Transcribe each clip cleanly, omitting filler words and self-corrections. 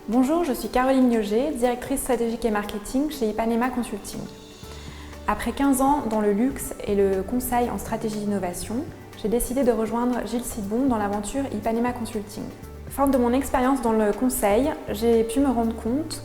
Bonjour, je suis Caroline Lioger, directrice stratégique et marketing chez Ipanema Consulting. Après 15 ans dans le luxe et le conseil en stratégie d'innovation, j'ai décidé de rejoindre Gilles Sidbon dans l'aventure Ipanema Consulting. Forte de mon expérience dans le conseil, j'ai pu me rendre compte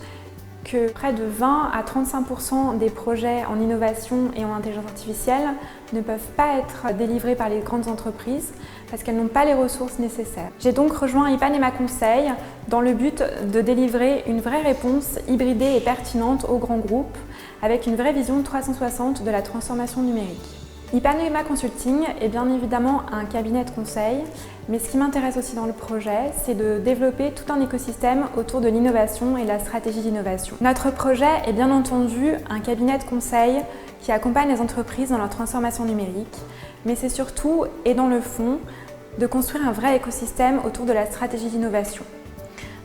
que près de 20 à 35% des projets en innovation et en intelligence artificielle ne peuvent pas être délivrés par les grandes entreprises parce qu'elles n'ont pas les ressources nécessaires. J'ai donc rejoint Ipanema Conseil dans le but de délivrer une vraie réponse hybridée et pertinente aux grands groupes avec une vraie vision 360 de la transformation numérique. Ipanema Consulting est bien évidemment un cabinet de conseil, mais ce qui m'intéresse aussi dans le projet, c'est de développer tout un écosystème autour de l'innovation et de la stratégie d'innovation. Notre projet est bien entendu un cabinet de conseil qui accompagne les entreprises dans leur transformation numérique, mais c'est surtout, et dans le fond, de construire un vrai écosystème autour de la stratégie d'innovation.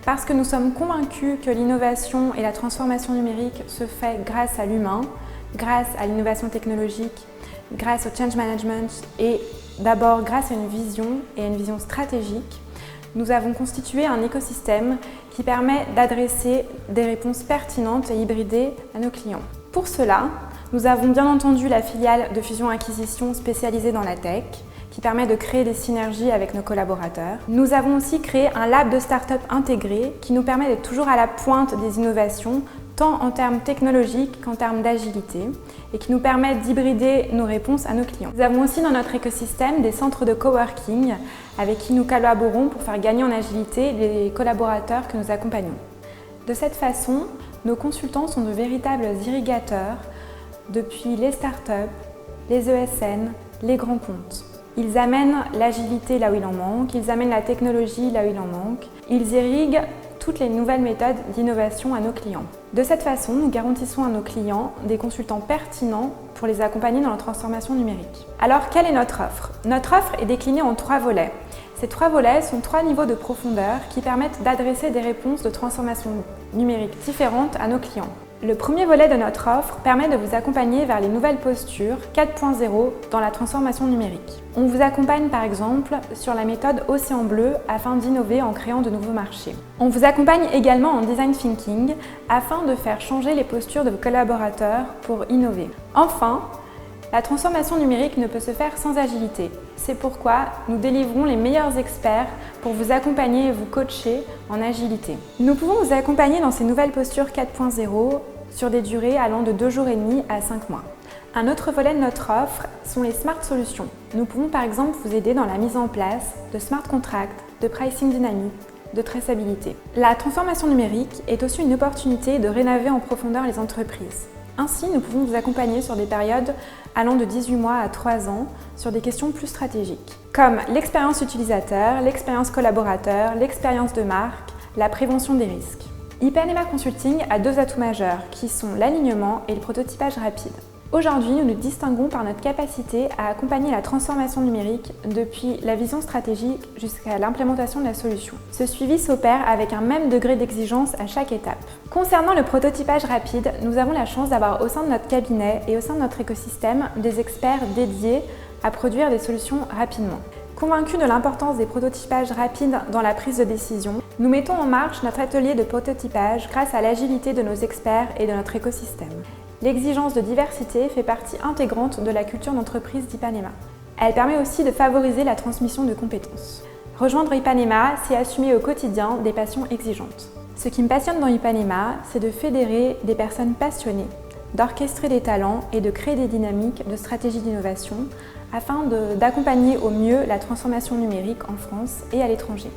Parce que nous sommes convaincus que l'innovation et la transformation numérique se fait grâce à l'humain, grâce à l'innovation technologique, grâce au change management et d'abord grâce à une vision et à une vision stratégique, nous avons constitué un écosystème qui permet d'adresser des réponses pertinentes et hybridées à nos clients. Pour cela, nous avons bien entendu la filiale de fusion-acquisition spécialisée dans la tech, qui permet de créer des synergies avec nos collaborateurs. Nous avons aussi créé un lab de start-up intégré qui nous permet d'être toujours à la pointe des innovations, tant en termes technologiques qu'en termes d'agilité, et qui nous permet d'hybrider nos réponses à nos clients. Nous avons aussi dans notre écosystème des centres de coworking avec qui nous collaborons pour faire gagner en agilité les collaborateurs que nous accompagnons. De cette façon, nos consultants sont de véritables irrigateurs depuis les startups, les ESN, les grands comptes. Ils amènent l'agilité là où il en manque, ils amènent la technologie là où il en manque, ils irriguent toutes les nouvelles méthodes d'innovation à nos clients. De cette façon, nous garantissons à nos clients des consultants pertinents pour les accompagner dans leur transformation numérique. Alors, quelle est notre offre? Notre offre est déclinée en 3 volets. Ces 3 volets sont 3 niveaux de profondeur qui permettent d'adresser des réponses de transformation numérique différentes à nos clients. Le premier volet de notre offre permet de vous accompagner vers les nouvelles postures 4.0 dans la transformation numérique. On vous accompagne par exemple sur la méthode Océan Bleu afin d'innover en créant de nouveaux marchés. On vous accompagne également en design thinking afin de faire changer les postures de vos collaborateurs pour innover. Enfin, la transformation numérique ne peut se faire sans agilité. C'est pourquoi nous délivrons les meilleurs experts pour vous accompagner et vous coacher en agilité. Nous pouvons vous accompagner dans ces nouvelles postures 4.0 sur des durées allant de 2 jours et demi à 5 mois. Un autre volet de notre offre sont les smart solutions. Nous pouvons par exemple vous aider dans la mise en place de smart contracts, de pricing dynamique, de traçabilité. La transformation numérique est aussi une opportunité de rénover en profondeur les entreprises. Ainsi, nous pouvons vous accompagner sur des périodes allant de 18 mois à 3 ans sur des questions plus stratégiques, comme l'expérience utilisateur, l'expérience collaborateur, l'expérience de marque, la prévention des risques. Ipanema Consulting a 2 atouts majeurs qui sont l'alignement et le prototypage rapide. Aujourd'hui, nous nous distinguons par notre capacité à accompagner la transformation numérique depuis la vision stratégique jusqu'à l'implémentation de la solution. Ce suivi s'opère avec un même degré d'exigence à chaque étape. Concernant le prototypage rapide, nous avons la chance d'avoir au sein de notre cabinet et au sein de notre écosystème des experts dédiés à produire des solutions rapidement. Convaincus de l'importance des prototypages rapides dans la prise de décision, nous mettons en marche notre atelier de prototypage grâce à l'agilité de nos experts et de notre écosystème. L'exigence de diversité fait partie intégrante de la culture d'entreprise d'Ipanema. Elle permet aussi de favoriser la transmission de compétences. Rejoindre Ipanema, c'est assumer au quotidien des passions exigeantes. Ce qui me passionne dans Ipanema, c'est de fédérer des personnes passionnées, d'orchestrer des talents et de créer des dynamiques de stratégie d'innovation afin d'accompagner au mieux la transformation numérique en France et à l'étranger.